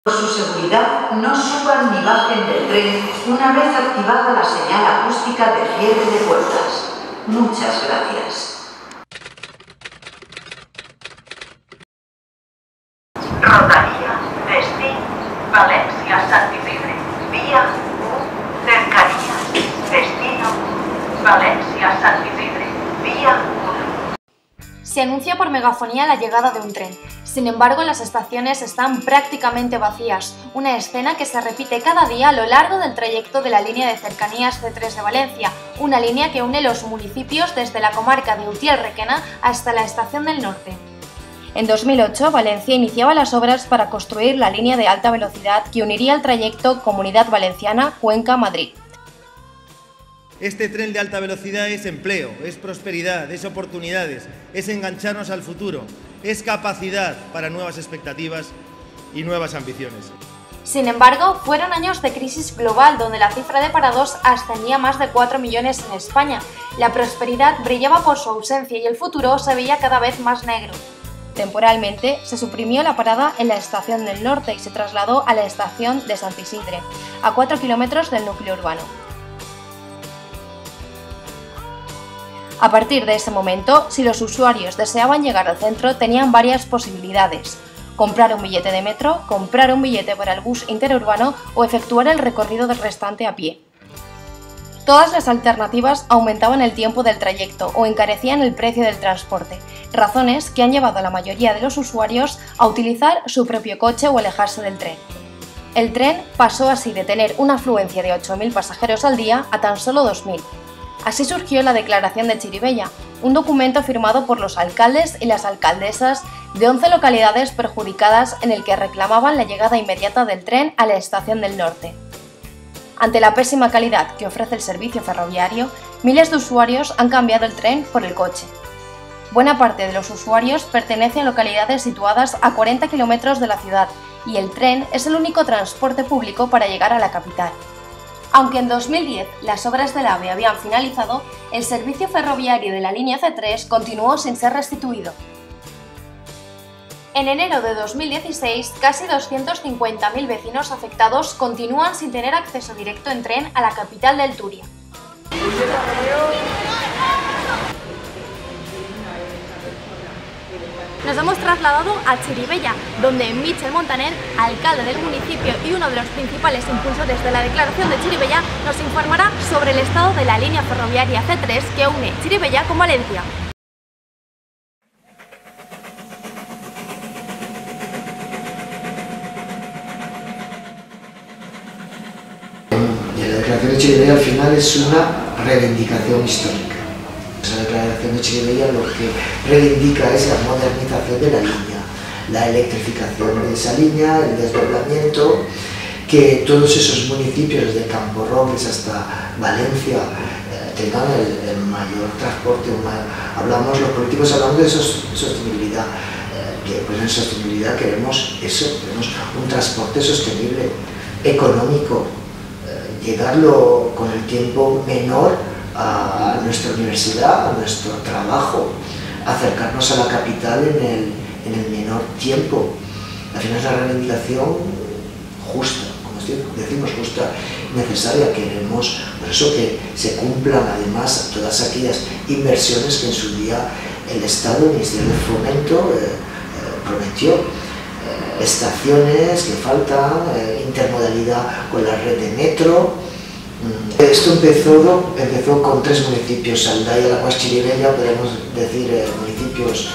Por su seguridad, no suban ni bajen del tren una vez activada la señal acústica de cierre de puertas. Muchas gracias. Rodalia, destí, Valencia, Sant Isidre. Vía 1, cercanías, destino, Valencia, Sant Isidre. Vía 1. Se anuncia por megafonía la llegada de un tren. Sin embargo, las estaciones están prácticamente vacías, una escena que se repite cada día a lo largo del trayecto de la línea de cercanías C3 de Valencia, una línea que une los municipios desde la comarca de Utiel-Requena hasta la Estación del Norte. En 2008, Valencia iniciaba las obras para construir la línea de alta velocidad que uniría el trayecto Comunidad Valenciana-Cuenca-Madrid. Este tren de alta velocidad es empleo, es prosperidad, es oportunidades, es engancharnos al futuro, es capacidad para nuevas expectativas y nuevas ambiciones. Sin embargo, fueron años de crisis global donde la cifra de parados ascendía a más de 4 millones en España. La prosperidad brillaba por su ausencia y el futuro se veía cada vez más negro. Temporalmente, se suprimió la parada en la Estación del Norte y se trasladó a la Estación de Sant Isidre, a 4 kilómetros del núcleo urbano. A partir de ese momento, si los usuarios deseaban llegar al centro, tenían varias posibilidades: comprar un billete de metro, comprar un billete para el bus interurbano o efectuar el recorrido restante a pie. Todas las alternativas aumentaban el tiempo del trayecto o encarecían el precio del transporte, razones que han llevado a la mayoría de los usuarios a utilizar su propio coche o alejarse del tren. El tren pasó así de tener una afluencia de 8.000 pasajeros al día a tan solo 2.000. Así surgió la Declaración de Chirivella, un documento firmado por los alcaldes y las alcaldesas de 11 localidades perjudicadas en el que reclamaban la llegada inmediata del tren a la Estación del Norte. Ante la pésima calidad que ofrece el servicio ferroviario, miles de usuarios han cambiado el tren por el coche. Buena parte de los usuarios pertenece a localidades situadas a 40 kilómetros de la ciudad y el tren es el único transporte público para llegar a la capital. Aunque en 2010 las obras del AVE habían finalizado, el servicio ferroviario de la línea C3 continuó sin ser restituido. En enero de 2016, casi 250.000 vecinos afectados continúan sin tener acceso directo en tren a la capital del Turia. Nos hemos trasladado a Chirivella, donde Michel Montaner, alcalde del municipio y uno de los principales impulsores de la Declaración de Chirivella, nos informará sobre el estado de la línea ferroviaria C3 que une Chirivella con Valencia. La Declaración de Chirivella al final es una reivindicación histórica. La Declaración de Chirivella lo que reivindica es la modernización de la línea, la electrificación de esa línea, el desdoblamiento, que todos esos municipios desde Campo Robles hasta Valencia tengan el mayor transporte. Los políticos hablamos de sostenibilidad, pues en sostenibilidad queremos eso, queremos un transporte sostenible, económico, llegarlo con el tiempo menor a nuestra universidad, a nuestro trabajo, acercarnos a la capital en el menor tiempo. Al final es una reivindicación justa, como decimos, justa, necesaria. Queremos por eso que se cumplan además todas aquellas inversiones que en su día el Estado, el Ministerio de Fomento, prometió. Estaciones que faltan, intermodalidad con la red de metro. Esto empezó con 3 municipios, Saldaya, Alacuas, Chirivella, podemos decir municipios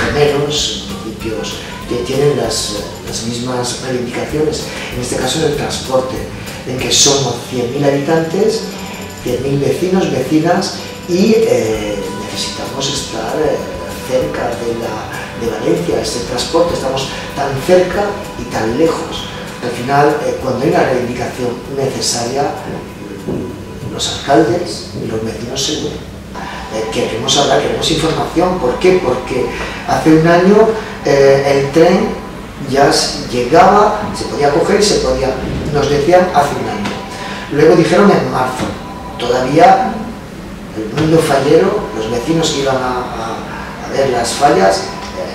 gemelos, municipios que tienen las mismas reivindicaciones, en este caso en el transporte, en que somos 100.000 habitantes, 100.000 vecinos, vecinas y necesitamos estar cerca de Valencia, este transporte, estamos tan cerca y tan lejos. Al final, cuando hay una reivindicación necesaria, los alcaldes y los vecinos se unen. Queremos hablar, queremos información. ¿Por qué? Porque hace un año el tren ya llegaba, se podía coger y se podía, nos decían hace un año. Luego dijeron en marzo. Todavía el mundo fallero, los vecinos que iban a ver las fallas,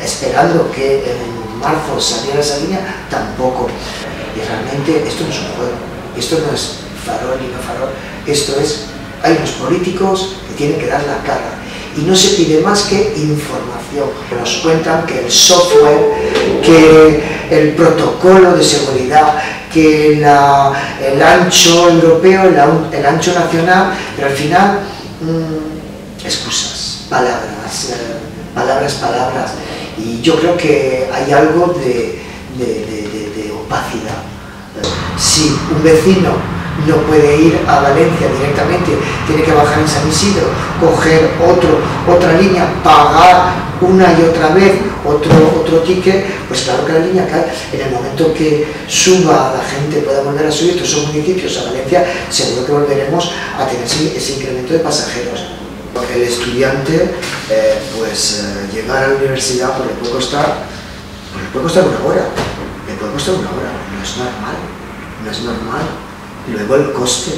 esperando que en marzo saliera esa línea, tampoco. Y realmente esto no es un juego, esto no es farol y no farol, esto es, hay unos políticos que tienen que dar la cara. Y no se pide más que información. Nos cuentan que el software, que el protocolo de seguridad, que el ancho europeo, el ancho nacional, pero al final, excusas, palabras. Y yo creo que hay algo de opacidad. Si un vecino no puede ir a Valencia directamente, tiene que bajar en San Isidro, coger otra línea, pagar una y otra vez otro ticket, pues claro que la línea cae. En el momento que suba, la gente pueda volver a subir todos esos municipios a Valencia, seguro que volveremos a tener ese incremento de pasajeros. El estudiante, llegar a la universidad pues le puede costar una hora, no es normal. Luego el coste,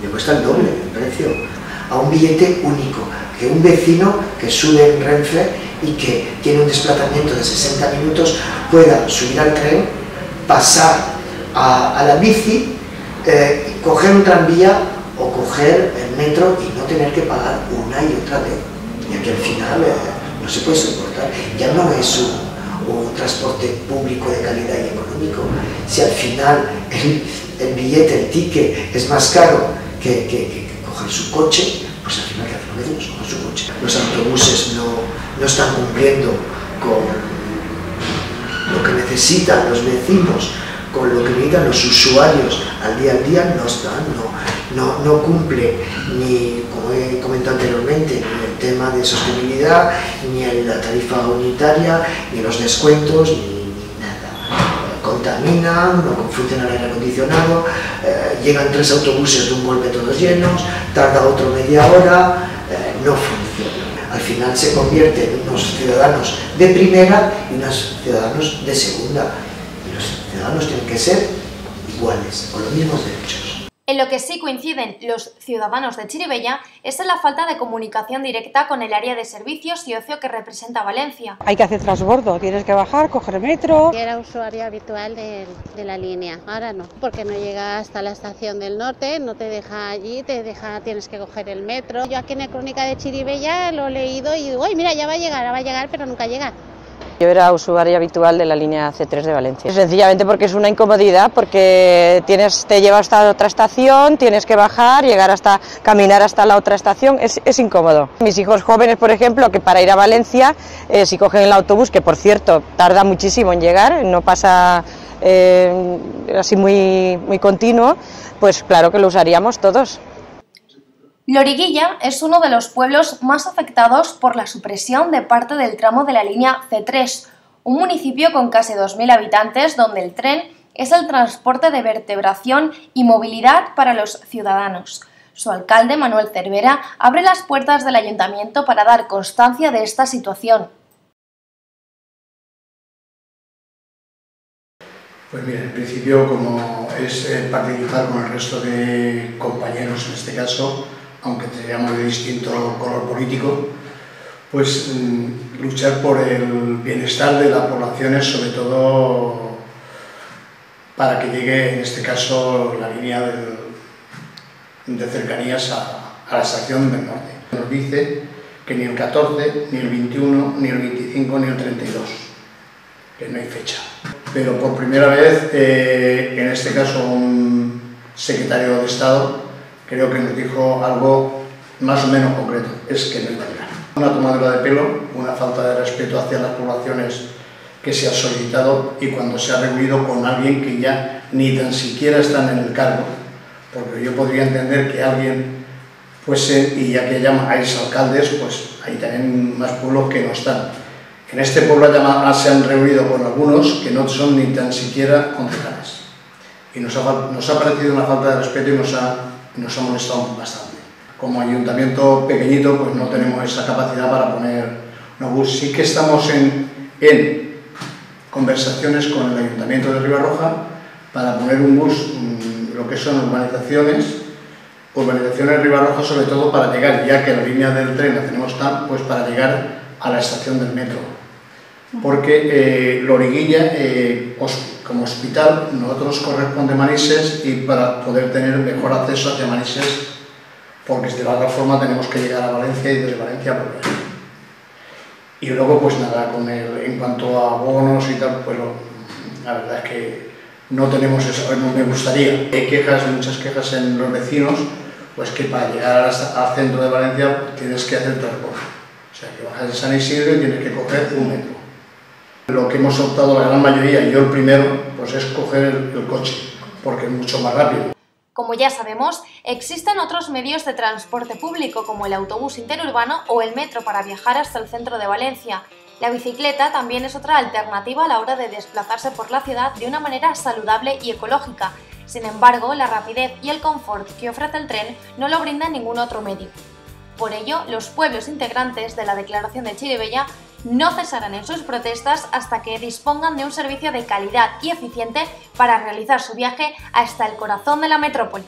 le cuesta el doble el precio, a un billete único, que un vecino que sube en Renfe y que tiene un desplazamiento de 60 minutos pueda subir al tren, pasar a la bici, coger un tranvía o coger el metro y no tener que pagar una y otra vez. Y aquí al final no se puede soportar. Ya no es un transporte público de calidad y económico. Si al final el billete, el ticket es más caro que coger su coche, pues al final que hacen los vecinos coger su coche. Los autobuses no están cumpliendo con lo que necesitan los vecinos, con lo que necesitan los usuarios al día, no cumple ni, como he comentado anteriormente, ni el tema de sostenibilidad, ni la tarifa unitaria, ni los descuentos, ni nada. Contaminan, no funciona el aire acondicionado, llegan 3 autobuses de un golpe todos llenos, tarda otro media hora, no funciona. Al final se convierte en unos ciudadanos de primera y unos ciudadanos de segunda. Y los ciudadanos tienen que ser iguales, con los mismos derechos. En lo que sí coinciden los ciudadanos de Chirivella es en la falta de comunicación directa con el área de servicios y ocio que representa Valencia. Hay que hacer transbordo, tienes que bajar, coger metro. Era usuario habitual de la línea, ahora no, porque no llega hasta la estación del norte, no te deja allí, tienes que coger el metro. Yo aquí en la crónica de Chirivella lo he leído y digo, ¡ay, mira, ya va a llegar, pero nunca llega! Yo era usuaria habitual de la línea C3 de Valencia. Sencillamente porque es una incomodidad, porque te lleva hasta otra estación, tienes que bajar, caminar hasta la otra estación, es incómodo. Mis hijos jóvenes, por ejemplo, que para ir a Valencia, si cogen el autobús, que por cierto tarda muchísimo en llegar, no pasa así muy continuo, pues claro que lo usaríamos todos. Loriguilla es uno de los pueblos más afectados por la supresión de parte del tramo de la línea C3, un municipio con casi 2.000 habitantes donde el tren es el transporte de vertebración y movilidad para los ciudadanos. Su alcalde, Manuel Cervera, abre las puertas del ayuntamiento para dar constancia de esta situación. Pues mira, en principio, como es participar con el resto de compañeros en este caso, aunque tengamos de distinto color político, pues luchar por el bienestar de las poblaciones, sobre todo para que llegue, en este caso, la línea de cercanías a la estación del norte. Nos dice que ni el 14, ni el 21, ni el 25, ni el 32, que no hay fecha. Pero por primera vez, en este caso, un secretario de Estado creo que nos dijo algo más o menos concreto, es que no iba a llegar. Una tomadura de pelo, una falta de respeto hacia las poblaciones que se ha solicitado y cuando se ha reunido con alguien que ya ni tan siquiera está en el cargo, porque yo podría entender que alguien fuese, y ya que llama a exalcaldes, pues hay también más pueblos que no están. En este pueblo se han reunido con algunos que no son ni tan siquiera concejales. Y nos ha parecido una falta de respeto y nos ha molestado bastante. Como ayuntamiento pequeñito, pues no tenemos esa capacidad para poner un bus. Sí que estamos en conversaciones con el Ayuntamiento de Ribarroja para poner un bus, lo que son urbanizaciones Ribarroja, sobre todo para llegar, ya que la línea del tren la tenemos tan, pues para llegar a la estación del metro. porque Loriguilla, como hospital, nosotros corresponde Manises y para poder tener mejor acceso hacia Manises, porque de la otra forma tenemos que llegar a Valencia y desde Valencia volver. Y luego, pues nada, en cuanto a bonos y tal, pues la verdad es que no tenemos eso, no me gustaría. Hay muchas quejas en los vecinos, pues que para llegar al centro de Valencia tienes que hacer transporte. O sea, que bajas de San Isidro y tienes que coger un metro. Lo que hemos optado la gran mayoría, y yo el primero, pues es coger el coche, porque es mucho más rápido. Como ya sabemos, existen otros medios de transporte público como el autobús interurbano o el metro para viajar hasta el centro de Valencia. La bicicleta también es otra alternativa a la hora de desplazarse por la ciudad de una manera saludable y ecológica. Sin embargo, la rapidez y el confort que ofrece el tren no lo brinda ningún otro medio. Por ello, los pueblos integrantes de la Declaración de Chirivella no cesarán en sus protestas hasta que dispongan de un servicio de calidad y eficiente para realizar su viaje hasta el corazón de la metrópoli.